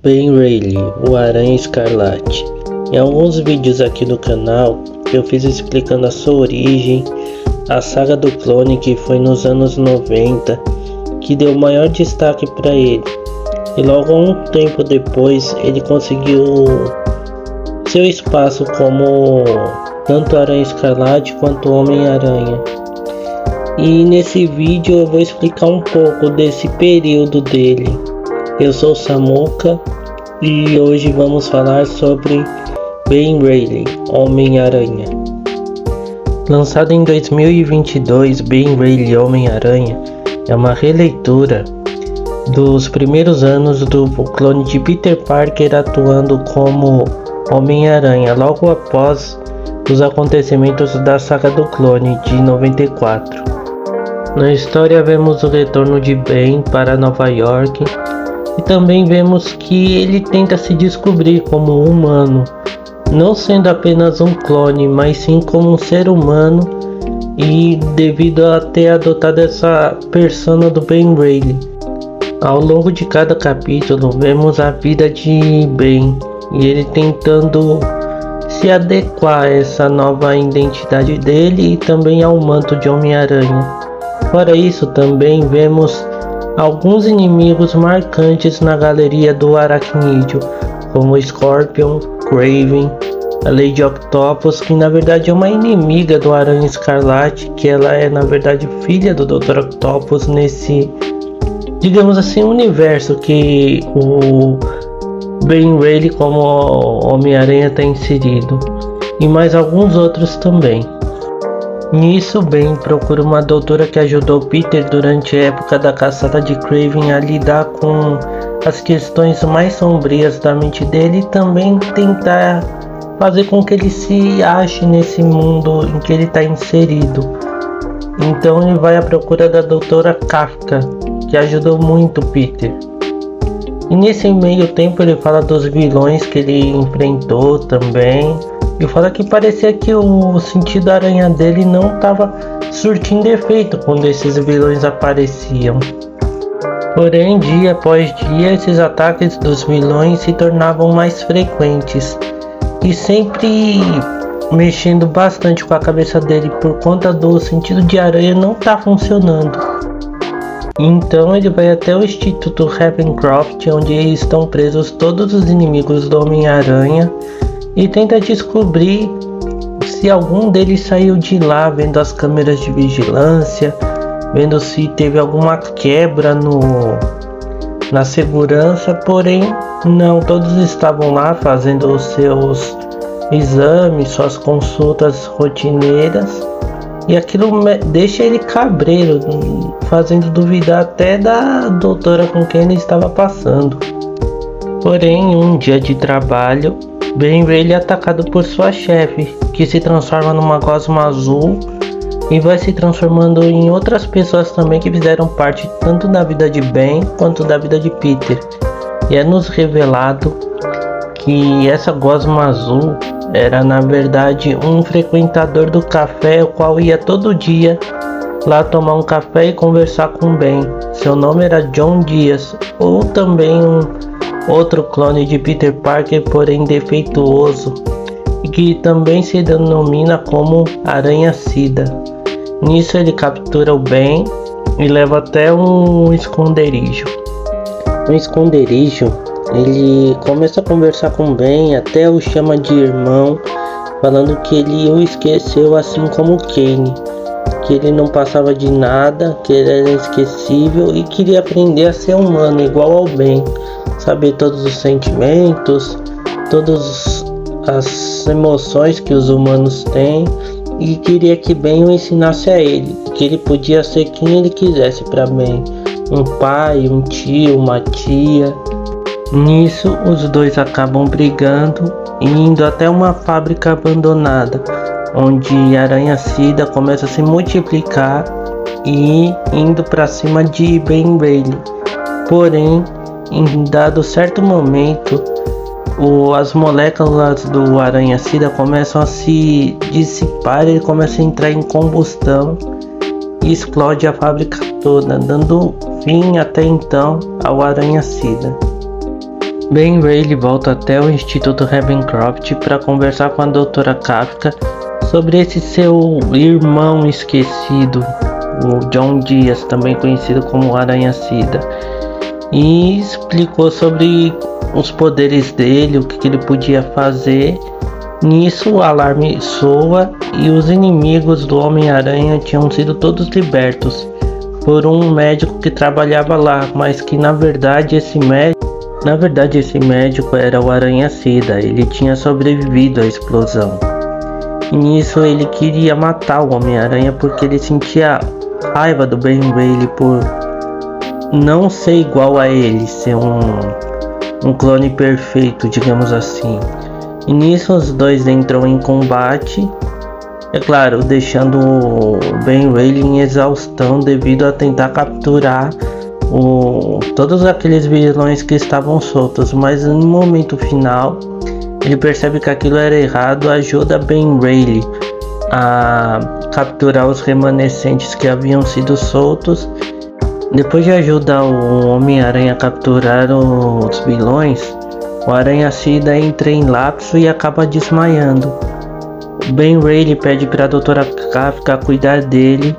Ben Reilly, o Aranha Escarlate. Em alguns vídeos aqui do canal eu fiz explicando a sua origem, a saga do clone que foi nos anos 90, que deu maior destaque para ele. E logo um tempo depois ele conseguiu seu espaço como tanto Aranha Escarlate quanto Homem-Aranha. E nesse vídeo eu vou explicar um pouco desse período dele. Eu sou o Samuca e hoje vamos falar sobre Ben Reilly, Homem-Aranha. Lançado em 2022, Ben Reilly, Homem-Aranha é uma releitura dos primeiros anos do clone de Peter Parker atuando como Homem-Aranha logo após os acontecimentos da saga do clone de 94. Na história vemos o retorno de Ben para Nova York e também vemos que ele tenta se descobrir como um humano, não sendo apenas um clone, mas sim como um ser humano, e devido a ter adotado essa persona do Ben Reilly. Ao longo de cada capítulo vemos a vida de Ben e ele tentando se adequar a essa nova identidade dele e também ao manto de Homem-Aranha. Fora isso, também vemos alguns inimigos marcantes na galeria do Aracnídeo, como Scorpion, Kraven, a Lady Octopus, que na verdade é uma inimiga do Aranha Escarlate, que ela é na verdade filha do Dr. Octopus nesse, digamos assim, universo que o Ben Reilly como Homem-Aranha está inserido, e mais alguns outros também. Nisso, Ben procura uma doutora que ajudou Peter durante a época da caçada de Kraven a lidar com as questões mais sombrias da mente dele e também tentar fazer com que ele se ache nesse mundo em que ele está inserido. Então ele vai à procura da doutora Kafka, que ajudou muito Peter. E nesse meio tempo ele fala dos vilões que ele enfrentou também. E fala que parecia que o sentido aranha dele não estava surtindo efeito quando esses vilões apareciam. Porém, dia após dia, esses ataques dos vilões se tornavam mais frequentes. E sempre mexendo bastante com a cabeça dele por conta do sentido de aranha não tá funcionando. Então ele vai até o Instituto Ravencroft, onde estão presos todos os inimigos do Homem-Aranha, e tenta descobrir se algum deles saiu de lá, vendo as câmeras de vigilância, vendo se teve alguma quebra na segurança. Porém não, todos estavam lá fazendo os seus exames, suas consultas rotineiras, e aquilo deixa ele cabreiro, fazendo duvidar até da doutora com quem ele estava passando. Porém, um dia de trabalho, Ben Reilly é atacado por sua chefe, que se transforma numa gosma azul e vai se transformando em outras pessoas também que fizeram parte tanto da vida de Ben quanto da vida de Peter. E é nos revelado que essa gosma azul era na verdade um frequentador do café, o qual ia todo dia lá tomar um café e conversar com Ben. Seu nome era John Dias, ou também outro clone de Peter Parker, porém defeituoso, e que também se denomina como Aranha Sida. Nisso ele captura o Ben e leva até um esconderijo. No esconderijo ele começa a conversar com o Ben, até o chama de irmão, falando que ele o esqueceu assim como Kane, que ele não passava de nada, que ele era esquecível e queria aprender a ser humano igual ao Ben, saber todos os sentimentos, todas as emoções que os humanos têm, e queria que Ben o ensinasse a ele, que ele podia ser quem ele quisesse para Ben, um pai, um tio, uma tia. Nisso os dois acabam brigando e indo até uma fábrica abandonada, onde a Aranha Sida começa a se multiplicar e indo para cima de Ben Reilly. Porém, em dado certo momento, as moléculas do Aranha Sida começam a se dissipar, ele começa a entrar em combustão e explode a fábrica toda, dando fim até então ao Aranha Sida. Ben Reilly volta até o Instituto Ravencroft para conversar com a Doutora Kafka sobre esse seu irmão esquecido, o John Dias, também conhecido como Aranha-Sida, e explicou sobre os poderes dele, o que ele podia fazer. Nisso o alarme soa e os inimigos do Homem-Aranha tinham sido todos libertos por um médico que trabalhava lá, mas que na verdade esse médico era o Aranha-Sida. Ele tinha sobrevivido à explosão. E nisso ele queria matar o Homem-Aranha porque ele sentia raiva do Ben Reilly por não ser igual a ele, ser um clone perfeito, digamos assim. E nisso os dois entram em combate, é claro, deixando o Ben Reilly em exaustão devido a tentar capturar todos aqueles vilões que estavam soltos, mas no momento final ele percebe que aquilo era errado, ajuda Ben Reilly a capturar os remanescentes que haviam sido soltos. Depois de ajudar o Homem-Aranha a capturar os vilões, o Aranha-Sida entra em lapso e acaba desmaiando. O Ben Reilly pede para a Doutora Kafka cuidar dele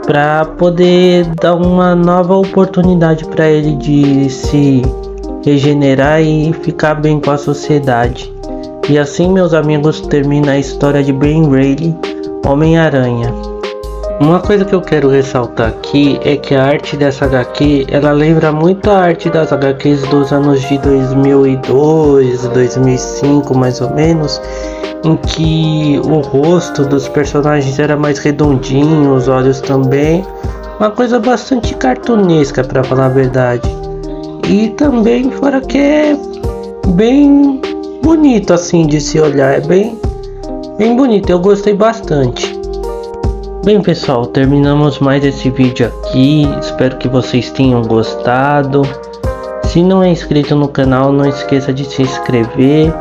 para poder dar uma nova oportunidade para ele de se regenerar e ficar bem com a sociedade. E assim, meus amigos, termina a história de Ben Reilly, Homem-Aranha. Uma coisa que eu quero ressaltar aqui é que a arte dessa HQ, ela lembra muito a arte das HQs dos anos de 2002, 2005 mais ou menos, em que o rosto dos personagens era mais redondinho, os olhos também, uma coisa bastante cartunesca, para falar a verdade. E também fora que é bem bonito assim de se olhar, é bem bonito, eu gostei bastante. Bem pessoal, terminamos mais esse vídeo aqui, espero que vocês tenham gostado. Se não é inscrito no canal, não esqueça de se inscrever,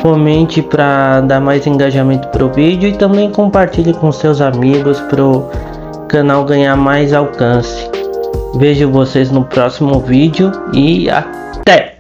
comente para dar mais engajamento pro vídeo e também compartilhe com seus amigos pro canal ganhar mais alcance. Vejo vocês no próximo vídeo e até!